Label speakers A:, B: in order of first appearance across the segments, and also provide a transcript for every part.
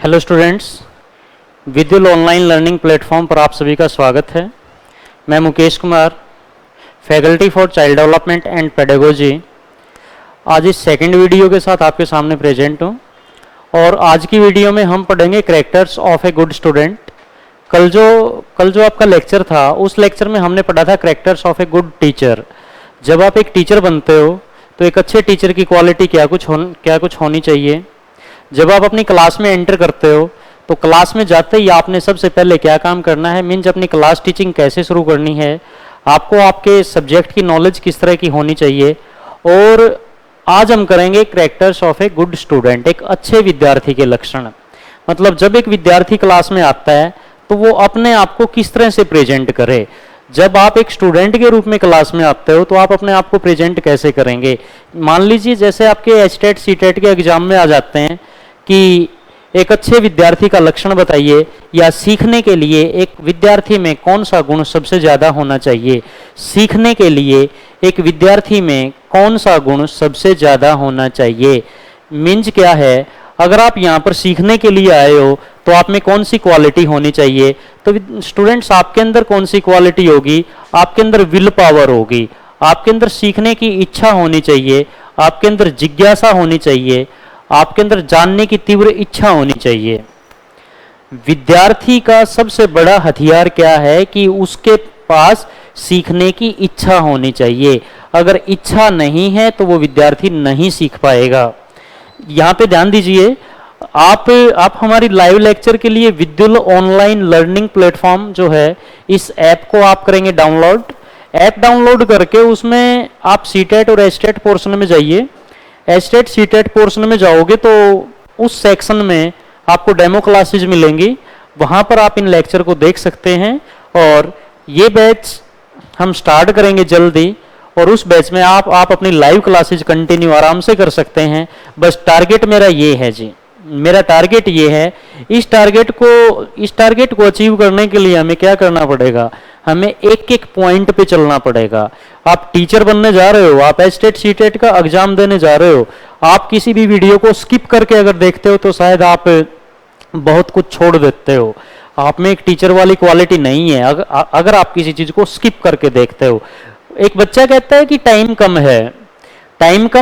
A: Hello students, Vidyul online learning platform पर आप सभी का स्वागत है। मैं Mukesh Kumar, faculty for child development and pedagogy, आज इस सेकंड वीडियो के साथ आपके सामने प्रेजेंट हूँ। और आज की वीडियो में हम पढ़ेंगे characters of a good student. कल जो आपका लेक्चर था, उस लेक्चर में हमने पढ़ा था characters of a good teacher. जब आप एक टीचर बनते हो तो एक अच्छे टीचर की क्वालिटी क्या कुछ होनी चाहिए। जब आप अपनी क्लास में एंटर करते हो तो क्लास में जाते ही आपने सबसे पहले क्या काम करना है, मीन्स अपनी क्लास टीचिंग कैसे शुरू करनी है, आपको आपके सब्जेक्ट की नॉलेज किस तरह की होनी चाहिए। और आज हम करेंगे characters of a good student, एक अच्छे विद्यार्थी के लक्षण। मतलब जब एक विद्यार्थी क्लास में आता है तो वो अपने आप को किस तरह से प्रेजेंट करे। जब आप एक स्टूडेंट के रूप में क्लास में आते हो तो आप अपने आप को प्रेजेंट कैसे करेंगे। मान लीजिए जैसे आपके एचटेट सीटेट के एग्जाम में आ जाते हैं कि एक अच्छे विद्यार्थी का लक्षण बताइए, या सीखने के लिए एक विद्यार्थी में कौन सा गुण सबसे ज़्यादा होना चाहिए। सीखने के लिए एक विद्यार्थी में कौन सा गुण सबसे ज़्यादा होना चाहिए, मीन्स क्या है। अगर आप यहाँ पर सीखने के लिए आए हो तो आप में कौन सी क्वालिटी होनी चाहिए। तो स्टूडेंट्स, आपके अंदर कौन सी क्वालिटी होगी, आपके अंदर विल पावर होगी, आपके अंदर सीखने की इच्छा होनी चाहिए, आपके अंदर जिज्ञासा होनी चाहिए, आपके अंदर जानने की तीव्र इच्छा होनी चाहिए। विद्यार्थी का सबसे बड़ा हथियार क्या है कि उसके पास सीखने की इच्छा होनी चाहिए। अगर इच्छा नहीं है तो वो विद्यार्थी नहीं सीख पाएगा। यहाँ पे ध्यान दीजिए, आप हमारी लाइव लेक्चर के लिए विद्युल ऑनलाइन लर्निंग प्लेटफॉर्म जो है, इस ऐप को आप करेंगे डाउनलोड। ऐप डाउनलोड करके उसमें आप सीटेट और एचटेट पोर्शन में जाइए। एचटेट सीटेट पोर्शन में जाओगे तो उस सेक्शन में आपको डेमो क्लासेज मिलेंगी, वहाँ पर आप इन लेक्चर को देख सकते हैं। और ये बैच हम स्टार्ट करेंगे जल्दी, और उस बैच में आप अपनी लाइव क्लासेज कंटिन्यू आराम से कर सकते हैं। बस टारगेट मेरा ये है जी, मेरा टारगेट ये है। इस टारगेट को अचीव करने के लिए हमें क्या करना पड़ेगा, हमें एक एक पॉइंट पे चलना पड़ेगा। आप टीचर बनने जा रहे हो, आप एचटेट सीटेट का एग्जाम देने जा रहे हो, आप किसी भी वीडियो को स्किप करके अगर देखते हो तो शायद आप बहुत कुछ छोड़ देते हो। आप में एक टीचर वाली क्वालिटी नहीं है अगर आप किसी चीज को स्किप करके देखते हो। एक बच्चा कहता है कि टाइम कम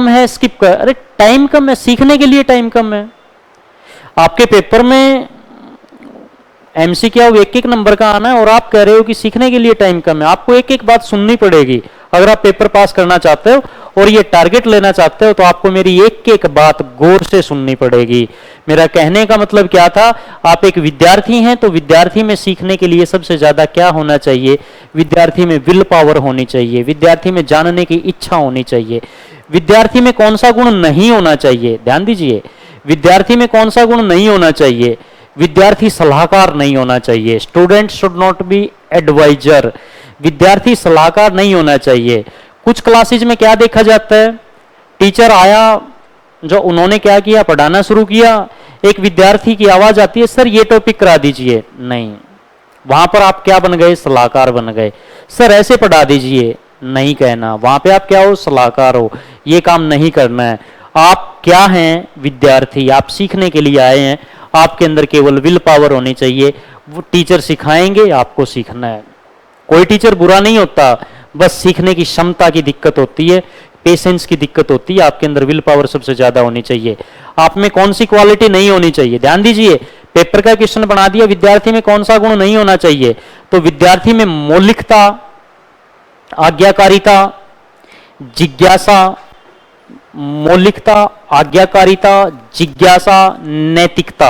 A: है स्किप कर। अरे टाइम कम है, सीखने के लिए टाइम कम है। आपके पेपर में एमसीक्यू एक एक नंबर का आना है और आप कह रहे हो कि सीखने के लिए टाइम कम है। आपको एक एक बात सुननी पड़ेगी अगर आप पेपर पास करना चाहते हो और ये टारगेट लेना चाहते हो, तो आपको मेरी एक एक बात गौर से सुननी पड़ेगी। मेरा कहने का मतलब क्या था, आप एक विद्यार्थी हैं तो विद्यार्थी में सीखने के लिए सबसे ज्यादा क्या होना चाहिए, विद्यार्थी में विल पावर होनी चाहिए, विद्यार्थी में जानने की इच्छा होनी चाहिए। विद्यार्थी में कौन सा गुण नहीं होना चाहिए, ध्यान दीजिए, विद्यार्थी में कौन सा गुण नहीं होना चाहिए। विद्यार्थी सलाहकार नहीं होना चाहिए। Student should not be adviser. विद्यार्थी सलाहकार नहीं होना चाहिए। कुछ क्लासेज में क्या देखा जाता है, टीचर आया, जो उन्होंने क्या किया, पढ़ाना शुरू किया, एक विद्यार्थी की आवाज आती है, सर ये टॉपिक करा दीजिए। नहीं, वहां पर आप क्या बन गए, सलाहकार बन गए। सर ऐसे पढ़ा दीजिए, नहीं कहना, वहां पे आप क्या हो, सलाहकार हो। ये काम नहीं करना है। आप क्या हैं, विद्यार्थी, आप सीखने के लिए आए हैं। आपके अंदर केवल विल पावर होनी चाहिए। वो टीचर सिखाएंगे, आपको सीखना है। कोई टीचर बुरा नहीं होता, बस सीखने की क्षमता की दिक्कत होती है, पेशेंस की दिक्कत होती है। आपके अंदर विल पावर सबसे ज्यादा होनी चाहिए। आप में कौन सी क्वालिटी नहीं होनी चाहिए, ध्यान दीजिए, पेपर का क्वेश्चन बना दिया, विद्यार्थी में कौन सा गुण नहीं होना चाहिए। तो विद्यार्थी में मौलिकता, आज्ञाकारिता, जिज्ञासा, मौलिकता, आज्ञाकारिता, जिज्ञासा, नैतिकता।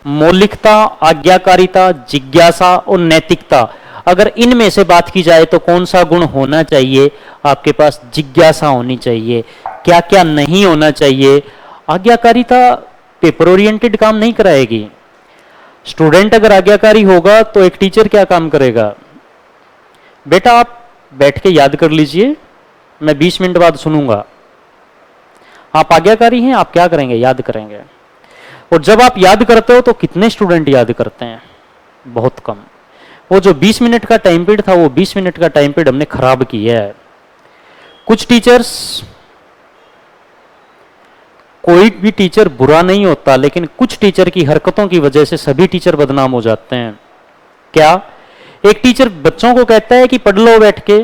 A: मौलिकता, आज्ञाकारिता, जिज्ञासा और नैतिकता, अगर इनमें से बात की जाए तो कौन सा गुण होना चाहिए, आपके पास जिज्ञासा होनी चाहिए। क्या क्या नहीं होना चाहिए, आज्ञाकारिता पेपर ओरिएंटेड काम नहीं कराएगी। स्टूडेंट अगर आज्ञाकारी होगा तो एक टीचर क्या काम करेगा। बेटा आप बैठ के याद कर लीजिए, मैं 20 मिनट बाद सुनूंगा। आप आज्ञाकारी हैं, आप क्या करेंगे, याद करेंगे। और जब आप याद करते हो तो कितने स्टूडेंट याद करते हैं, बहुत कम। वो जो 20 मिनट का टाइम पीरियड था, वो 20 मिनट का टाइम पीरियड हमने खराब किया है। कुछ टीचर्स कोई भी टीचर बुरा नहीं होता, लेकिन कुछ टीचर की हरकतों की वजह से सभी टीचर बदनाम हो जाते हैं। क्या? एक टीचर बच्चों को कहता है कि पढ़ लो बैठ के,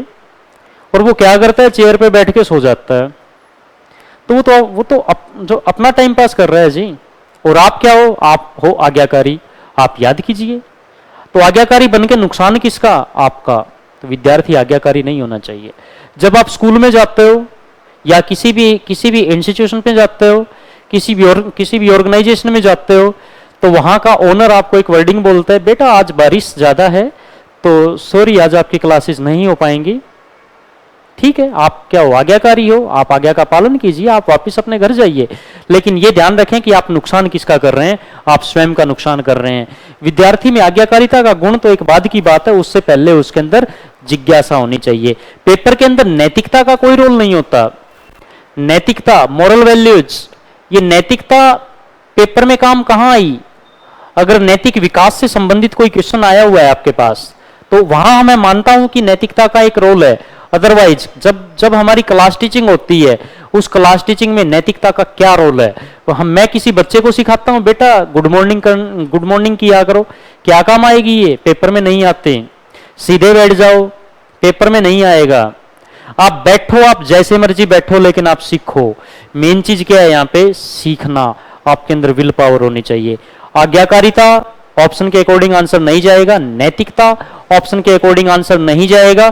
A: और वो क्या करता है, चेयर पे बैठ के सो जाता है। तो जो अपना टाइम पास कर रहा है जी। और आप क्या हो? आप हो आज्ञाकारी। आप याद कीजिए, तो आज्ञाकारी बन के नुकसान किसका? आपका। तो विद्यार्थी आज्ञाकारी नहीं होना चाहिए। जब आप स्कूल में जाते हो या किसी भी इंस्टीट्यूशन पे जाते हो, किसी भी ऑर्गेनाइजेशन में जाते हो, तो वहां का ओनर आपको एक वर्डिंग बोलता है, बेटा आज बारिश ज्यादा है तो सॉरी आज आपकी क्लासेस नहीं हो पाएंगी। ठीक है, आप क्या हो? आज्ञाकारी हो। आप आज्ञा का पालन कीजिए, आप वापस अपने घर जाइए। लेकिन ये ध्यान रखें कि आप नुकसान किसका कर रहे हैं? आप स्वयं का नुकसान कर रहे हैं। विद्यार्थी में आज्ञाकारिता का गुण तो एक बाद की बात है, उससे पहले उसके अंदर जिज्ञासा होनी चाहिए। पेपर के अंदर नैतिकता का कोई रोल नहीं होता। नैतिकता, मोरल वैल्यूज, ये नैतिकता पेपर में काम कहां आई? अगर नैतिक विकास से संबंधित कोई क्वेश्चन आया हुआ है आपके पास, तो वहां मैं मानता हूं कि नैतिकता का एक रोल है। अदरवाइज जब हमारी क्लास टीचिंग होती है, उस क्लास टीचिंग में नैतिकता का क्या रोल है? तो मैं किसी बच्चे को सिखाता हूं, बेटा गुड मॉर्निंग किया करो, क्या काम आएगी? ये पेपर में नहीं आते। सीधे बैठ जाओ, पेपर में नहीं आएगा। आप बैठो, आप जैसे मर्जी बैठो, लेकिन आप सीखो। मेन चीज क्या है यहाँ पे? सीखना। आपके अंदर विल पावर होनी चाहिए। आज्ञाकारिता ऑप्शन के अकॉर्डिंग आंसर नहीं जाएगा, नैतिकता ऑप्शन के अकॉर्डिंग आंसर नहीं जाएगा,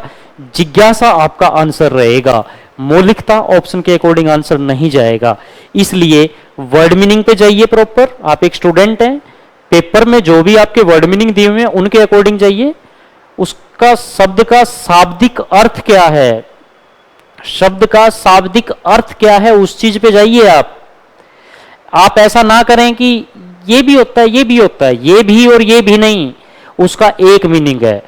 A: जिज्ञासा आपका आंसर रहेगा, मौलिकता ऑप्शन के अकॉर्डिंग आंसर नहीं जाएगा। इसलिए वर्ड मीनिंग पे जाइए प्रॉपर। आप एक स्टूडेंट हैं, पेपर में जो भी आपके वर्ड मीनिंग दिए हुए हैं उनके अकॉर्डिंग जाइए। उसका शब्द का शाब्दिक अर्थ क्या है, शब्द का शाब्दिक अर्थ क्या है, उस चीज पे जाइए आप ऐसा ना करें कि ये भी होता है, ये भी होता है, ये भी और ये भी नहीं, उसका एक मीनिंग है।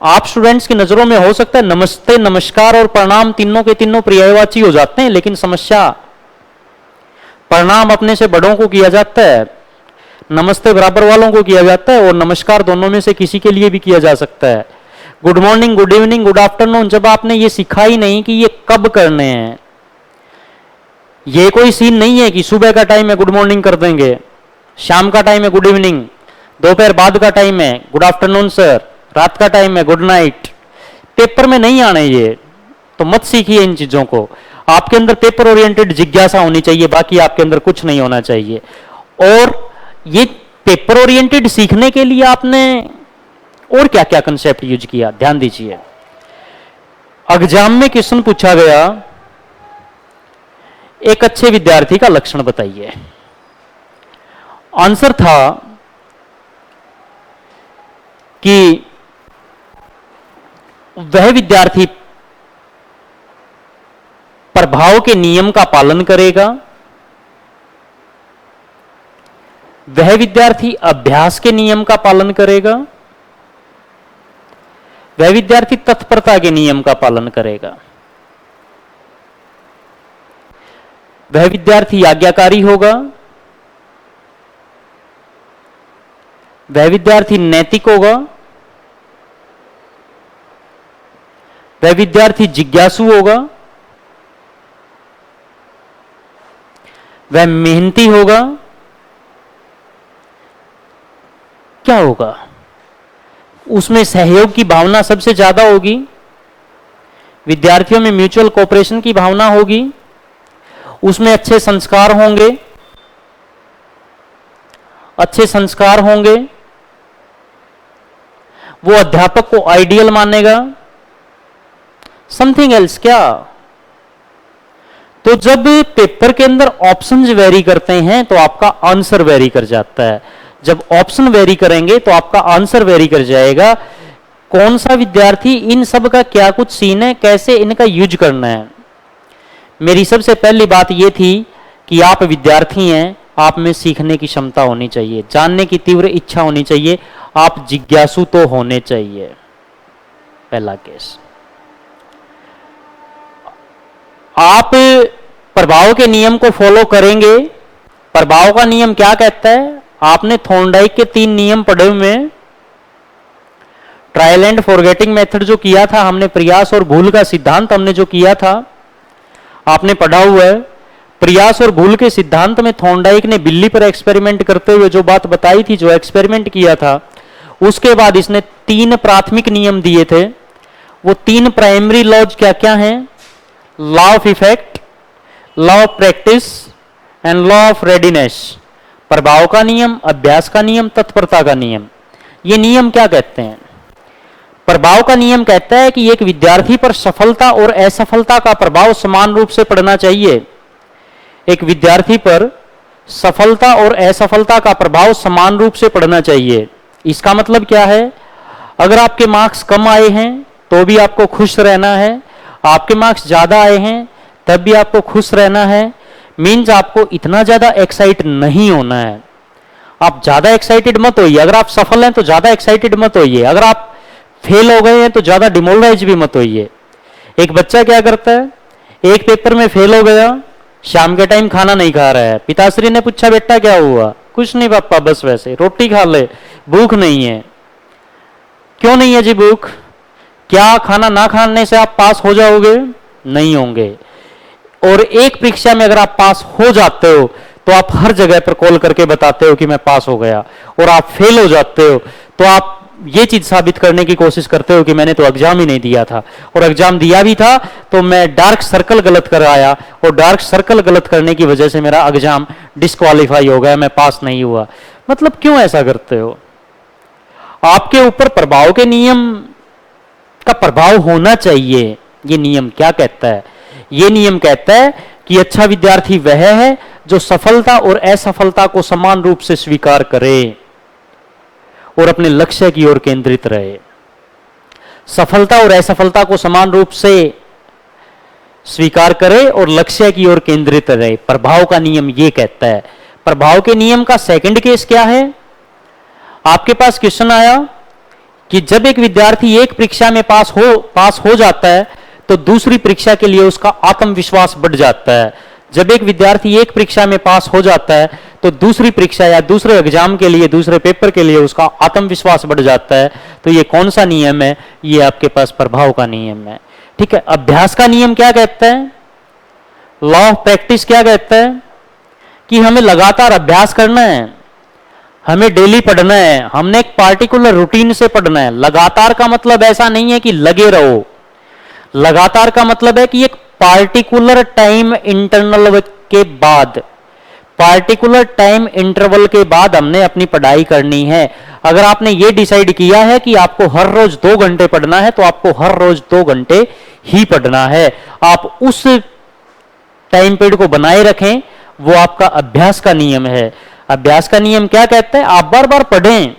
A: आप स्टूडेंट्स की नजरों में हो सकता है नमस्ते, नमस्कार और प्रणाम तीनों के तीनों पर्यायवाची हो जाते हैं, लेकिन समस्या, प्रणाम अपने से बड़ों को किया जाता है, नमस्ते बराबर वालों को किया जाता है, और नमस्कार दोनों में से किसी के लिए भी किया जा सकता है। Good morning, good evening, good afternoon जब आपने ये सिखा ही नहीं कि ये कब करने हैं। ये कोई सीन नहीं है कि सुबह का टाइम है गुड मॉर्निंग कर देंगे, शाम का टाइम है गुड इवनिंग, दोपहर बाद का टाइम है गुड आफ्टरनून सर, रात का टाइम है गुड नाइट। पेपर में नहीं आने ये, तो मत सीखिए इन चीजों को। आपके अंदर पेपर ओरिएंटेड जिज्ञासा होनी चाहिए, बाकी आपके अंदर कुछ नहीं होना चाहिए। और ये पेपर ओरिएंटेड सीखने के लिए आपने और क्या क्या कंसेप्ट यूज किया, ध्यान दीजिए। एग्जाम में क्वेश्चन पूछा गया, एक अच्छे विद्यार्थी का लक्षण बताइए। आंसर था कि वह विद्यार्थी प्रभाव के नियम का पालन करेगा, वह विद्यार्थी अभ्यास के नियम का पालन करेगा, वह विद्यार्थी तत्परता के नियम का पालन करेगा, वह विद्यार्थी आज्ञाकारी होगा, वह विद्यार्थी नैतिक होगा, वह विद्यार्थी जिज्ञासु होगा, वह मेहनती होगा। क्या होगा? उसमें सहयोग की भावना सबसे ज्यादा होगी, विद्यार्थियों में म्यूचुअल कोऑपरेशन की भावना होगी, उसमें अच्छे संस्कार होंगे, अच्छे संस्कार होंगे, वो अध्यापक को आइडियल मानेगा, समथिंग एल्स क्या? तो जब पेपर के अंदर ऑप्शंस वेरी करते हैं तो आपका आंसर वेरी कर जाता है। जब ऑप्शन वेरी करेंगे तो आपका आंसर वेरी कर जाएगा। कौन सा विद्यार्थी, इन सब का क्या कुछ सीन है, कैसे इनका यूज करना है। मेरी सबसे पहली बात यह थी कि आप विद्यार्थी हैं, आप में सीखने की क्षमता होनी चाहिए, जानने की तीव्र इच्छा होनी चाहिए, आप जिज्ञासु तो होने चाहिए। पहला केस। आप प्रभाव के नियम को फॉलो करेंगे। प्रभाव का नियम क्या कहता है? आपने थॉर्नडाइक के 3 नियम पढ़े हुए हैं। ट्रायल एंड फॉरगेटिंग मेथड जो किया था हमने, प्रयास और भूल का सिद्धांत हमने जो किया था, आपने पढ़ा हुआ है। प्रयास और भूल के सिद्धांत में थॉर्नडाइक ने बिल्ली पर एक्सपेरिमेंट करते हुए जो बात बताई थी, जो एक्सपेरिमेंट किया था, उसके बाद इसने 3 प्राथमिक नियम दिए थे। वो 3 प्राइमरी लॉज क्या क्या हैं? Law of effect, law of practice and law of readiness. प्रभाव का नियम, अभ्यास का नियम, तत्परता का नियम। ये नियम क्या कहते हैं? प्रभाव का नियम कहता है कि एक विद्यार्थी पर सफलता और असफलता का प्रभाव समान रूप से पड़ना चाहिए। एक विद्यार्थी पर सफलता और असफलता का प्रभाव समान रूप से पड़ना चाहिए। इसका मतलब क्या है? अगर आपके मार्क्स कम आए हैं तो भी आपको खुश रहना है, आपके मार्क्स ज्यादा आए हैं तब भी आपको खुश रहना है। मीन्स आपको इतना ज्यादा एक्साइट नहीं होना है। आप ज्यादा एक्साइटेड मत होइए। अगर आप सफल हैं तो ज्यादा एक्साइटेड मत होइए। अगर आप फेल हो गए हैं तो ज्यादा डिमोरलाइज भी मत होइए। एक बच्चा क्या करता है, एक पेपर में फेल हो गया, शाम के टाइम खाना नहीं खा रहा है। पिताश्री ने पूछा बेटा क्या हुआ? कुछ नहीं पापा, बस वैसे रोटी खा ले, भूख नहीं है। क्यों नहीं है जी भूख? क्या खाना ना खाने से आप पास हो जाओगे? नहीं होंगे। और एक परीक्षा में अगर आप पास हो जाते हो तो आप हर जगह पर कॉल करके बताते हो कि मैं पास हो गया, और आप फेल हो जाते हो तो आप ये चीज साबित करने की कोशिश करते हो कि मैंने तो एग्जाम ही नहीं दिया था, और एग्जाम दिया भी था तो मैं डार्क सर्कल गलत कर आया, और डार्क सर्कल गलत करने की वजह से मेरा एग्जाम डिस्क्वालीफाई हो गया, मैं पास नहीं हुआ। मतलब क्यों ऐसा करते हो? आपके ऊपर प्रभाव के नियम का प्रभाव होना चाहिए। ये नियम क्या कहता है? ये नियम कहता है कि अच्छा विद्यार्थी वह है जो सफलता और असफलता को समान रूप से स्वीकार करे और अपने लक्ष्य की ओर केंद्रित रहे। सफलता और असफलता को समान रूप से स्वीकार करे और लक्ष्य की ओर केंद्रित रहे। प्रभाव का नियम ये कहता है। प्रभाव के नियम का सेकंड केस क्या है? आपके पास क्वेश्चन आया कि जब एक विद्यार्थी एक परीक्षा में पास हो जाता है तो दूसरी परीक्षा के लिए उसका आत्मविश्वास बढ़ जाता है। जब एक विद्यार्थी एक परीक्षा में पास हो जाता है तो दूसरी परीक्षा या दूसरे एग्जाम के लिए, दूसरे पेपर के लिए उसका आत्मविश्वास बढ़ जाता है। तो ये कौन सा नियम है? ये आपके पास प्रभाव का नियम है। ठीक है। अभ्यास का नियम क्या कहता है? लॉ ऑफ प्रैक्टिस क्या कहता है? कि हमें लगातार अभ्यास करना है, हमें डेली पढ़ना है, हमने एक पार्टिकुलर रूटीन से पढ़ना है। लगातार का मतलब ऐसा नहीं है कि लगे रहो। लगातार का मतलब है कि एक पार्टिकुलर टाइम इंटरवल के बाद, पार्टिकुलर टाइम इंटरवल के बाद हमने अपनी पढ़ाई करनी है। अगर आपने ये डिसाइड किया है कि आपको हर रोज 2 घंटे पढ़ना है तो आपको हर रोज 2 घंटे ही पढ़ना है। आप उस टाइम पीरियड को बनाए रखें, वो आपका अभ्यास का नियम है। अभ्यास का नियम क्या कहता है? आप बार बार पढ़ें।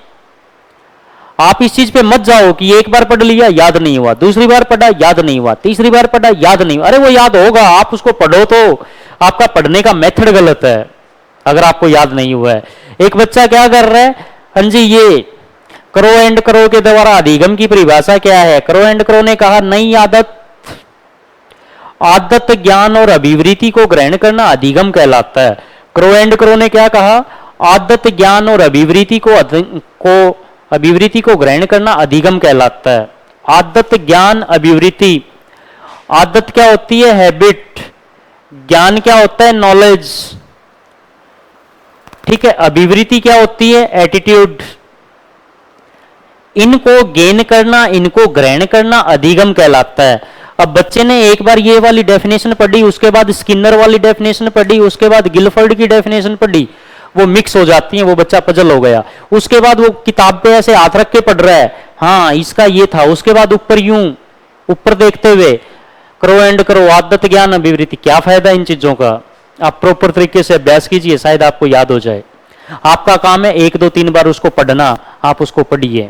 A: आप इस चीज पे मत जाओ कि एक बार पढ़ लिया याद नहीं हुआ, दूसरी बार पढ़ा याद नहीं हुआ, तीसरी बार पढ़ा याद नहीं हुआ। अरे वो याद होगा, आप उसको पढ़ो। तो आपका पढ़ने का मेथड गलत है अगर आपको याद नहीं हुआ है। एक बच्चा क्या कर रहा है? हाँ जी, ये करो एंड करो के द्वारा अधिगम की परिभाषा क्या है? करो एंड करो ने कहा नई आदत, आदत ज्ञान और अभिवृत्ति को ग्रहण करना अधिगम कहलाता है। करो एंड करो ने क्या कहा? आदत ज्ञान और अभिवृत्ति को ग्रहण करना अधिगम कहलाता है। आदत ज्ञान अभिवृत्ति। आदत क्या होती है? हैबिट। ज्ञान क्या होता है? नॉलेज। ठीक है। अभिवृत्ति क्या होती है? एटीट्यूड। इनको गेन करना, इनको ग्रहण करना अधिगम कहलाता है। अब बच्चे ने एक बार ये वाली डेफिनेशन पढ़ी, उसके बाद स्किनर वाली डेफिनेशन पढ़ी, उसके बाद गिलफर्ड की डेफिनेशन पढ़ी, वो मिक्स हो जाती है, वो बच्चा पजल हो गया। उसके बाद वो किताब पे ऐसे हाथ रख के पढ़ रहा है, हाँ इसका ये था। उसके बाद ऊपर यूं ऊपर देखते हुए करो एंड करो, आदत ज्ञान अभिवृत्ति। क्या फायदा इन चीजों का? आप प्रॉपर तरीके से अभ्यास कीजिए, शायद आपको याद हो जाए। आपका काम है 1 2 3 बार उसको पढ़ना, आप उसको पढ़िए।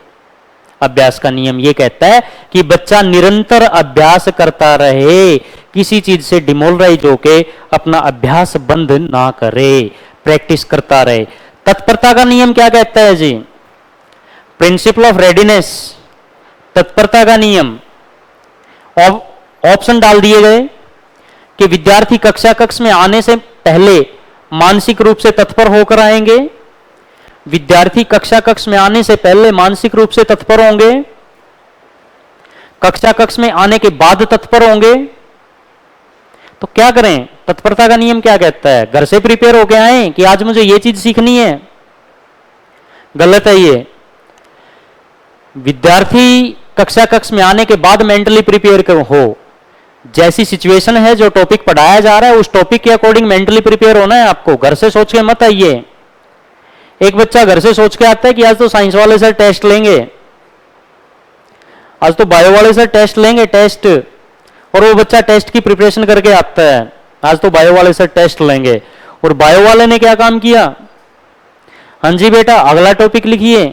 A: अभ्यास का नियम ये कहता है कि बच्चा निरंतर अभ्यास करता रहे, किसी चीज से डिमोरलाइज होके अपना अभ्यास बंद ना करे, प्रैक्टिस करता रहे। तत्परता का नियम क्या कहता है जी? प्रिंसिपल ऑफ रेडीनेस, तत्परता का नियम। ऑप्शन डाल दिए गए कि विद्यार्थी कक्षा कक्ष में आने से पहले मानसिक रूप से तत्पर होकर आएंगे, विद्यार्थी कक्षा कक्ष में आने से पहले मानसिक रूप से तत्पर होंगे, कक्षा कक्ष में आने के बाद तत्पर होंगे। तो क्या करें? तत्परता का नियम क्या कहता है? घर से प्रिपेयर होके आए कि आज मुझे ये चीज सीखनी है, गलत है ये। विद्यार्थी कक्ष में आने के बाद मेंटली प्रिपेयर हो। जैसी सिचुएशन है, जो टॉपिक पढ़ाया जा रहा है, उस टॉपिक के अकॉर्डिंग मेंटली प्रिपेयर होना है आपको। घर से सोच के मत आइए। एक बच्चा घर से सोच के आता है कि आज तो साइंस वाले सर टेस्ट लेंगे, आज तो बायो वाले सर टेस्ट लेंगे टेस्ट, और वो बच्चा टेस्ट की प्रिपरेशन करके आता है, आज तो बायो वाले सर टेस्ट लेंगे, और बायो वाले ने क्या काम किया? हाँ जी बेटा अगला टॉपिक लिखिए।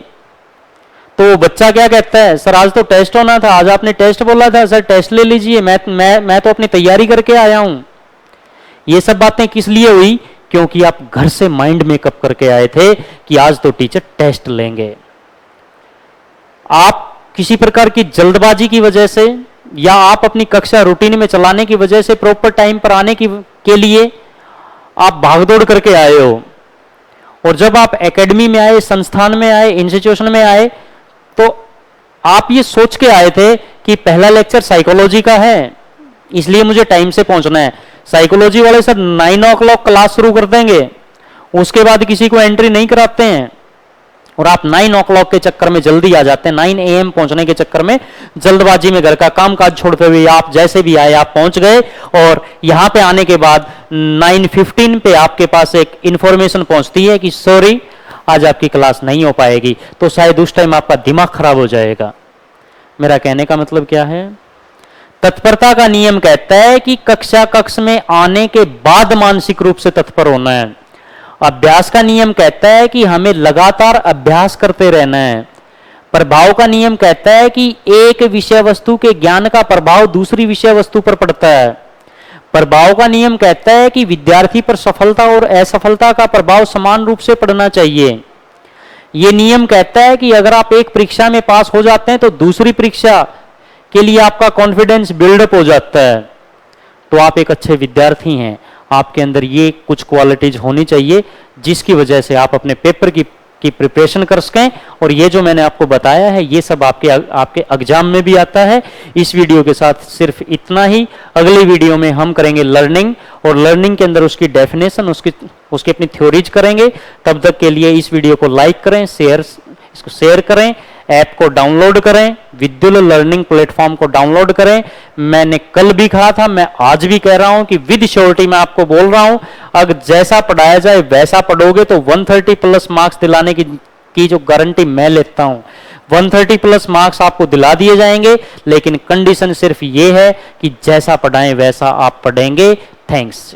A: तो बच्चा क्या कहता है? सर आज तो टेस्ट होना था, आज आपने टेस्ट बोला था, सर टेस्ट ले लीजिए, मैं तो अपनी तैयारी करके आया हूं। ये सब बातें किस लिए हुई? क्योंकि आप घर से माइंड मेकअप करके आए थे कि आज तो टीचर टेस्ट लेंगे। आप किसी प्रकार की जल्दबाजी की वजह से या आप अपनी कक्षा रूटीन में चलाने की वजह से प्रॉपर टाइम पर आने के लिए आप भागदौड़ करके आए हो, और जब आप एकेडमी में आए, संस्थान में आए, इंस्टीट्यूशन में आए, तो आप ये सोच के आए थे कि पहला लेक्चर साइकोलॉजी का है, इसलिए मुझे टाइम से पहुंचना है। साइकोलॉजी वाले सर 9 o'clock क्लास शुरू कर देंगे, उसके बाद किसी को एंट्री नहीं कराते हैं, और आप 9 o'clock के चक्कर में जल्दी आ जाते हैं। 9 AM पहुंचने के चक्कर में जल्दबाजी में घर का काम काज छोड़ते हुए आप जैसे भी आए आप पहुंच गए, और यहां पे आने के बाद 9:15 पे आपके पास एक इंफॉर्मेशन पहुंचती है कि सॉरी आज आपकी क्लास नहीं हो पाएगी। तो शायद उस टाइम आपका दिमाग खराब हो जाएगा। मेरा कहने का मतलब क्या है? तत्परता का नियम कहता है कि कक्ष में आने के बाद मानसिक रूप से तत्पर होना है। अभ्यास का नियम कहता है कि हमें लगातार अभ्यास करते रहना है। प्रभाव का नियम कहता है कि एक विषय वस्तु के ज्ञान का प्रभाव दूसरी विषय वस्तु पर पड़ता है। प्रभाव का नियम कहता है कि विद्यार्थी पर सफलता और असफलता का प्रभाव समान रूप से पड़ना चाहिए। यह नियम कहता है कि अगर आप एक परीक्षा में पास हो जाते हैं तो दूसरी परीक्षा के लिए आपका कॉन्फिडेंस बिल्डअप हो जाता है, तो आप एक अच्छे विद्यार्थी हैं। आपके अंदर ये कुछ क्वालिटीज होनी चाहिए जिसकी वजह से आप अपने पेपर की प्रिपरेशन कर सकें। और ये जो मैंने आपको बताया है ये सब आपके एग्जाम में भी आता है। इस वीडियो के साथ सिर्फ इतना ही। अगली वीडियो में हम करेंगे लर्निंग, और लर्निंग के अंदर उसकी डेफिनेशन, उसकी अपनी थ्योरीज करेंगे। तब तक के लिए इस वीडियो को लाइक करें, इसको शेयर करें, ऐप को डाउनलोड करें, विद्युल लर्निंग प्लेटफॉर्म को डाउनलोड करें। मैंने कल भी कहा था, मैं आज भी कह रहा हूं कि विद श्योरिटी मैं आपको बोल रहा हूं, अगर जैसा पढ़ाया जाए वैसा पढ़ोगे तो 130 प्लस मार्क्स दिलाने की जो गारंटी मैं लेता हूं, 130 प्लस मार्क्स आपको दिला दिए जाएंगे। लेकिन कंडीशन सिर्फ ये है कि जैसा पढ़ाएं वैसा आप पढ़ेंगे। थैंक्स।